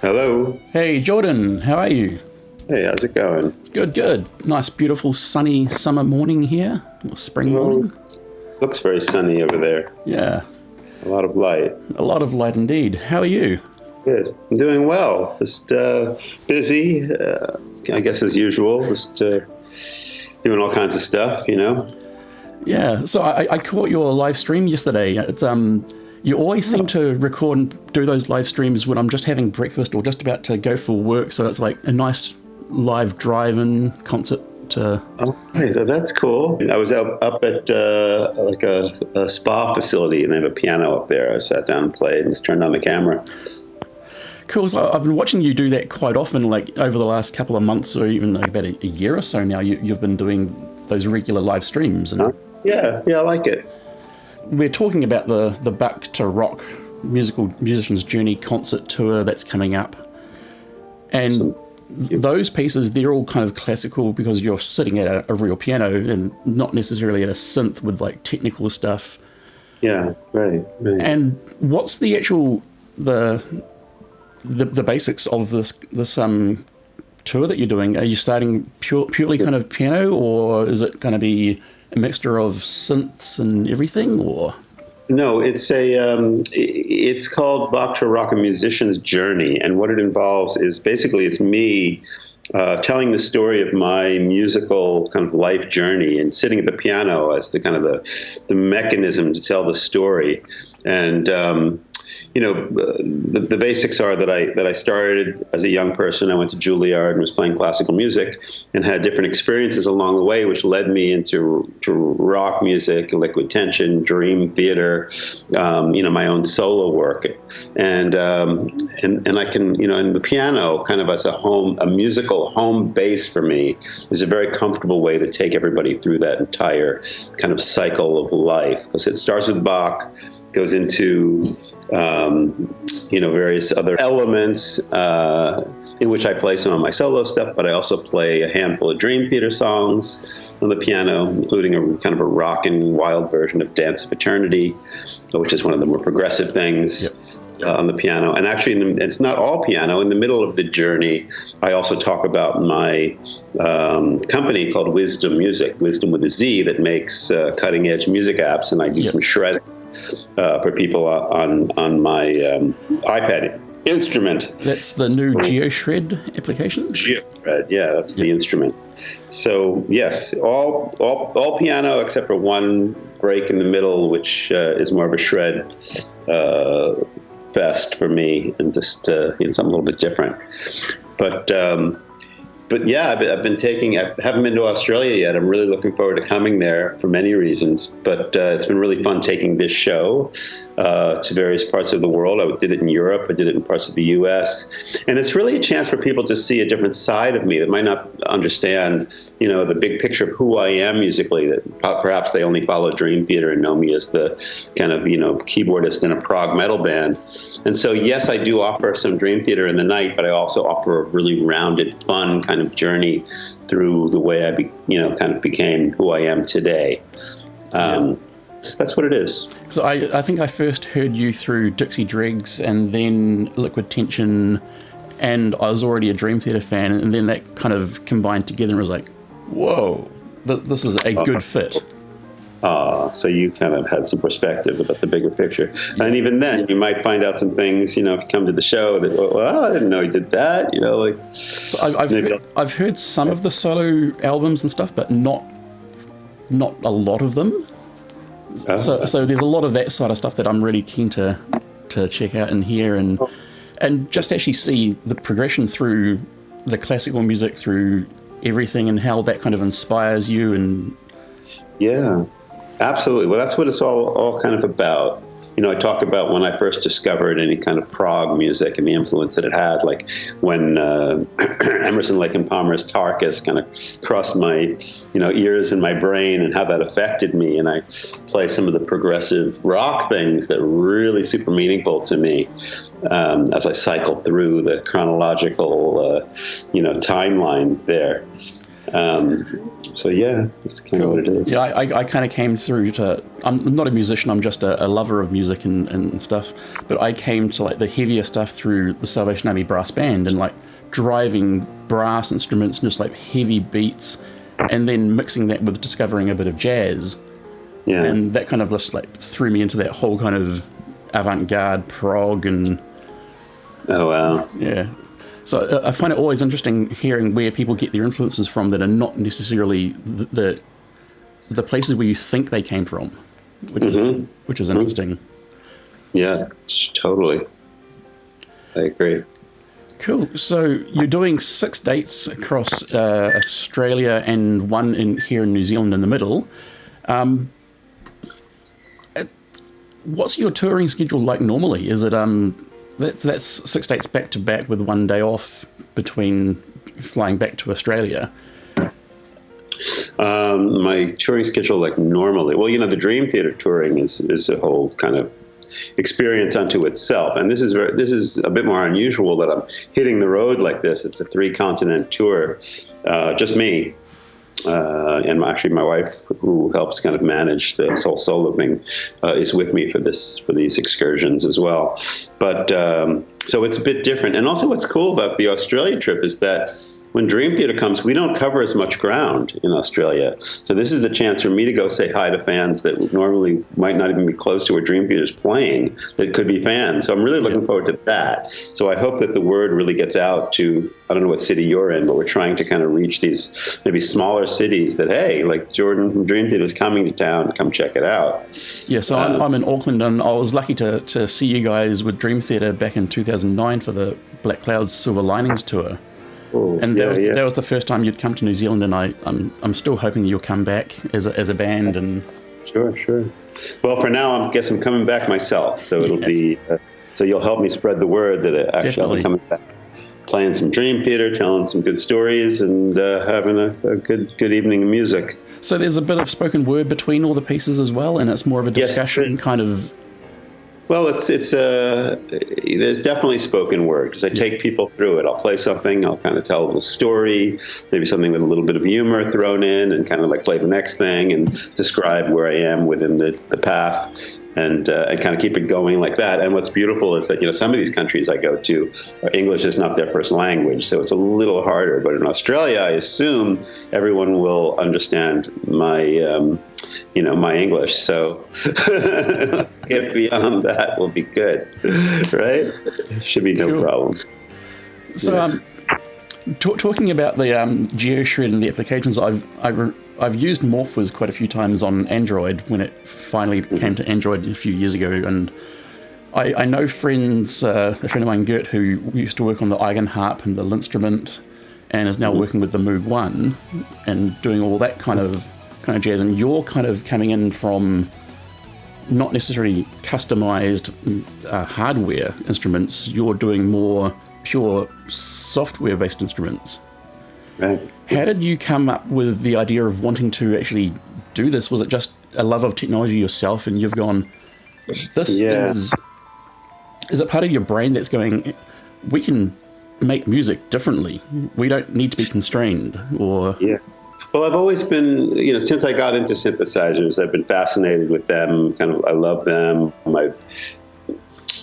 Hello. Hey Jordan, how are you? Hey, how's it going? Good, good. Nice, beautiful, sunny summer morning here, or spring Oh, morning. looks very sunny over there. Yeah, A lot of light. a lot of light indeed. How are you? Good. I'm doing well. Just busy, I guess as usual. Just doing all kinds of stuff. Yeah, so I caught your live stream yesterday. You always seem to record and do those live streams when I'm just having breakfast or just about to go for work. So it's like a nice live drive-in concert. Oh, hey, that's cool. I was up at like a spa facility, and they have a piano up there. I sat down and played and just turned on the camera. Cool. So I've been watching you do that quite often, like over the last couple of months or even about a year or so now. You've been doing those regular live streams. And Yeah, I like it. we're talking about the Bach To Rock musician's journey concert tour that's coming up. And those pieces, they're all kind of classical because you're sitting at a real piano and not necessarily at a synth with like technical stuff. Yeah, right. And what's the actual the basics of this tour that you're doing? Are you starting purely kind of piano, or is it going to be a mixture of synths and everything, or? No, it's called Bach To Rock, a musician's journey, and what it involves is basically it's me telling the story of my musical kind of life journey and sitting at the piano as the kind of the mechanism to tell the story. And the basics are that I started as a young person. I went to Juilliard and was playing classical music and had different experiences along the way, which led me into rock music, liquid tension, dream theater, my own solo work. And I can, and the piano kind of as a musical home base for me is a very comfortable way to take everybody through that entire kind of cycle of life. Because it starts with Bach, goes into various other elements in which I play some of my solo stuff, but I also play a handful of dream theater songs on the piano, including a kind of a rock and wild version of Dance of Eternity, which is one of the more progressive things. Yep. On the piano. And actually, it's not all piano. In the middle of the journey, I also talk about my company called Wisdom Music, Wisdom with a Z, that makes cutting-edge music apps, and I do some shredding for people on my iPad instrument. That's the new GeoShred application? GeoShred, yeah, that's the instrument. So, yes, all piano except for one break in the middle, which is more of a shred fest for me, and just something a little bit different. But yeah, I've been I haven't been to Australia yet. I'm really looking forward to coming there for many reasons. But it's been really fun taking this show to various parts of the world. I did it in Europe. I did it in parts of the U.S. And it's really a chance for people to see a different side of me that might not understand, the big picture of who I am musically, that perhaps they only follow Dream Theater and know me as the kind of, keyboardist in a prog metal band. And so, yes, I do offer some Dream Theater in the night, but I also offer a really rounded, fun kind of journey through the way I kind of became who I am today. That's what it is. So I think I first heard you through Dixie Dregs and then Liquid Tension, and I was already a Dream Theater fan, and then that kind of combined together and was like, whoa, this is a good fit. So you kind of had some perspective about the bigger picture. Yeah. And even then, you might find out some things, if you come to the show that, well, I didn't know you did that, So I've heard some of the solo albums and stuff, but not a lot of them. So there's a lot of that sort of stuff that I'm really keen to check out and hear and just actually see the progression through the classical music, through everything, and how that kind of inspires you. And yeah, absolutely. Well, that's what it's all kind of about. I talk about when I first discovered any kind of prog music and the influence that it had, like when Emerson, Lake and Palmer's Tarkus kind of crossed my, ears and my brain, and how that affected me. And I play some of the progressive rock things that were really super meaningful to me as I cycle through the chronological, timeline there. So yeah, that's kind of what it is. Yeah, I kind of came through to. I'm not a musician. I'm just a lover of music and stuff. But I came to like the heavier stuff through the Salvation Army brass band and like driving brass instruments, just like heavy beats, and then mixing that with discovering a bit of jazz. Yeah, and that kind of just like threw me into that whole kind of avant-garde prog and. Oh wow. Yeah. So I find it always interesting hearing where people get their influences from that are not necessarily the places where you think they came from, which is interesting. Yeah, totally. I agree. Cool. So you're doing 6 dates across Australia and one here in New Zealand in the middle. What's your touring schedule like normally? Is it that's 6 dates back to back with 1 day off between flying back to Australia? My touring schedule, like normally, well, the Dream Theater touring is a whole kind of experience unto itself, and this is a bit more unusual that I'm hitting the road like this. It's a 3-continent tour, just me. And actually, my wife, who helps kind of manage this whole solo thing, is with me for these excursions as well. But so it's a bit different. And also, what's cool about the Australia trip is that when Dream Theater comes, we don't cover as much ground in Australia. So this is a chance for me to go say hi to fans that normally might not even be close to where Dream Theater is playing, that could be fans. So I'm really looking forward to that. So I hope that the word really gets out to, I don't know what city you're in, but we're trying to kind of reach these maybe smaller cities that, hey, like Jordan from Dream Theater is coming to town, come check it out. Yeah, so I'm in Auckland, and I was lucky to see you guys with Dream Theater back in 2009 for the Black Clouds Silver Linings tour. Oh, and that was the first time you'd come to New Zealand, and I'm still hoping you'll come back as a band. And Sure. Well, for now, I guess I'm coming back myself, so it'll be so you'll help me spread the word that actually I'll be coming back, playing some Dream Theater, telling some good stories, and having a good evening of music. So there's a bit of spoken word between all the pieces as well, and it's more of a discussion kind of. Well, there's definitely spoken word, because I take people through it. I'll play something, I'll kind of tell a little story, maybe something with a little bit of humor thrown in, and kind of like play the next thing and describe where I am within the path, and kind of keep it going like that. And what's beautiful is that, some of these countries I go to, English is not their first language, so it's a little harder. But in Australia, I assume everyone will understand my my English, so get beyond that will be good, right? Should be no problem. So, talking about the GeoShred and the applications, I've used Morphwiz quite a few times on Android when it finally came to Android a few years ago, and I know friends, a friend of mine, Gert, who used to work on the Eigenharp and the Linstrument, and is now working with the Moog 1 and doing all that kind of jazz, and you're kind of coming in from not necessarily customized hardware instruments, you're doing more pure software-based instruments. Right. How did you come up with the idea of wanting to actually do this? Was it just a love of technology yourself, and you've gone, is it part of your brain that's going, we can make music differently, we don't need to be constrained? Or Well, I've always been, since I got into synthesizers, I've been fascinated with them. I love them. I'm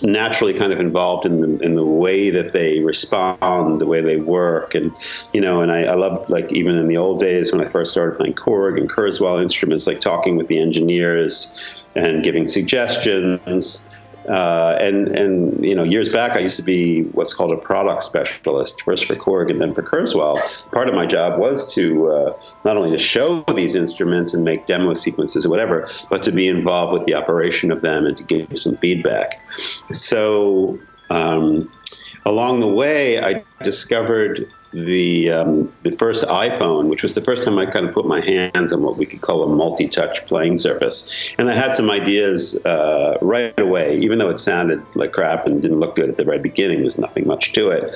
naturally kind of involved in the way that they respond, the way they work, and and I love, like, even in the old days when I first started playing Korg and Kurzweil instruments, like talking with the engineers and giving suggestions. And years back, I used to be what's called a product specialist, first for Korg and then for Kurzweil. Part of my job was to not only to show these instruments and make demo sequences or whatever, but to be involved with the operation of them and to give some feedback. So along the way, I discovered the first iPhone, which was the first time I kind of put my hands on what we could call a multi-touch playing surface. And I had some ideas right away, even though it sounded like crap and didn't look good at the very beginning. There's nothing much to it.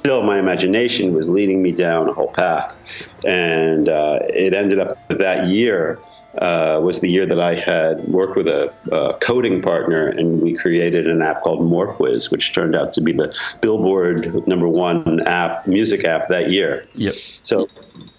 My imagination was leading me down a whole path. And it ended up that year was the year that I had worked with a coding partner, and we created an app called MorphWiz, which turned out to be the Billboard #1 music app that year. Yep. So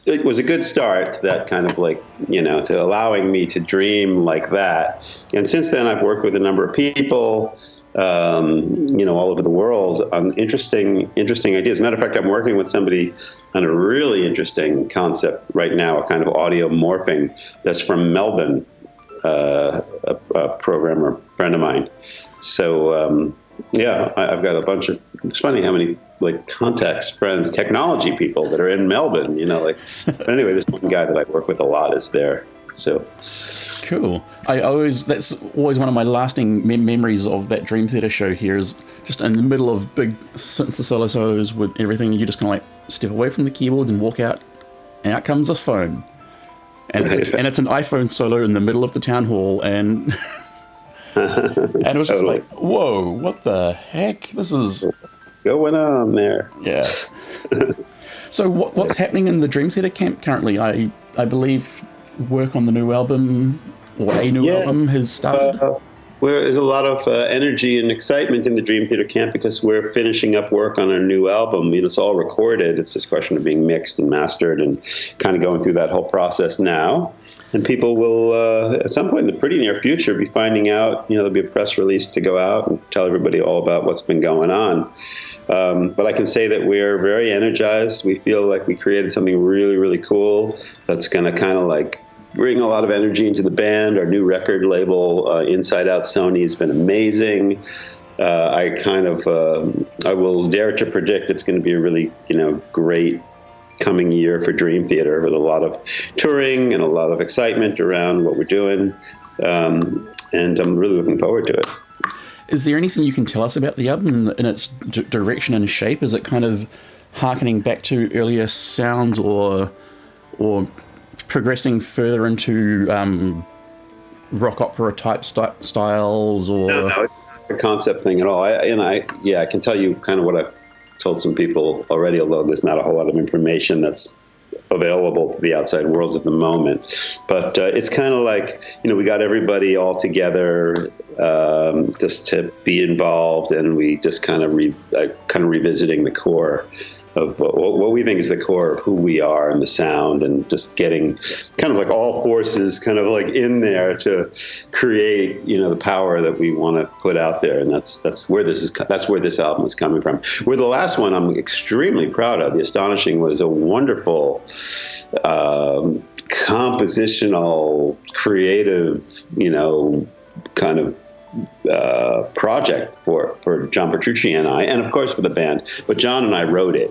it was a good start, that kind of like, to allowing me to dream like that. And since then, I've worked with a number of people, all over the world on interesting ideas. As a matter of fact, I'm working with somebody on a really interesting concept right now, a kind of audio morphing that's from Melbourne, a programmer friend of mine. So, I've got a bunch of, it's funny how many contacts, friends, technology people that are in Melbourne, but anyway, this one guy that I work with a lot is there. So cool. That's always one of my lasting memories of that Dream Theater show here, is just in the middle of big synth solo solos with everything, you just kind of step away from the keyboards and walk out, and out comes a phone. And it's an iPhone solo in the middle of the town hall, and and it was just like, whoa, what the heck? This is going on there. Yeah. So what's happening in the Dream Theater camp currently? I believe work on the new album, or a new album, has started. There's a lot of energy and excitement in the Dream Theater camp because we're finishing up work on our new album. It's all recorded. It's just a question of being mixed and mastered and kind of going through that whole process now. And people will, at some point in the pretty near future, be finding out, there'll be a press release to go out and tell everybody all about what's been going on. But I can say that we're very energized. We feel like we created something really, really cool that's going to kind of bring a lot of energy into the band. Our new record label, Inside Out Sony, has been amazing. I will dare to predict it's going to be a really, great coming year for Dream Theater, with a lot of touring and a lot of excitement around what we're doing. And I'm really looking forward to it. Is there anything you can tell us about the album in its direction and shape? Is it kind of harkening back to earlier sounds, or progressing further into rock opera type styles? Or no, it's not a concept thing at all. I can tell you kind of what I've told some people already, although there's not a whole lot of information that's available to the outside world at the moment. But it's kind of like, we got everybody all together just to be involved, and we just kind of revisiting the core of what we think is the core of who we are and the sound, and just getting kind of all forces kind of in there to create, the power that we want to put out there. And that's where this album is coming from. Where the last one I'm extremely proud of, The Astonishing, was a wonderful compositional, creative, kind of project for John Petrucci and I, and of course for the band. But John and I wrote it,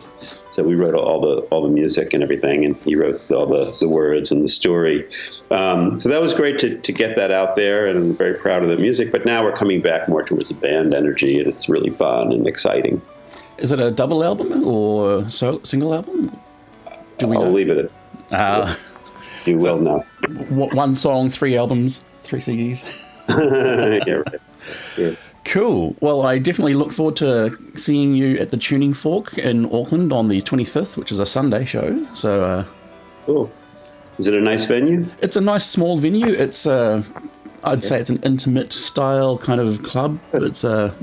so we wrote all the music and everything, and he wrote all the words and the story. So that was great to get that out there, and I'm very proud of the music. But now we're coming back more towards a band energy, and it's really fun and exciting. Is it a double album or single album? I'll leave it at you will know. One song, 3 albums, 3 CDs. Yeah, right. Yeah. Cool. Well, I definitely look forward to seeing you at the Tuning Fork in Auckland on the 25th, which is a Sunday show. So, cool. Is it a nice venue? It's a nice small venue. It's I'd say it's an intimate style kind of club. It's not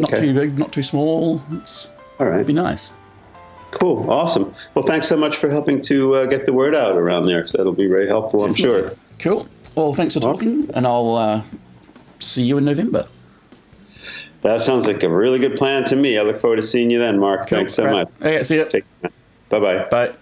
too big, not too small. It's all right. It'd be nice. Cool. Awesome. Well, thanks so much for helping to get the word out around there. So that'll be very helpful, definitely. I'm sure. Cool. Well, thanks for talking, and I'll see you in November. That sounds like a really good plan to me. I look forward to seeing you then, Mark. Cool. Thanks so much. Hey, see you. Take care. Bye-bye. Bye.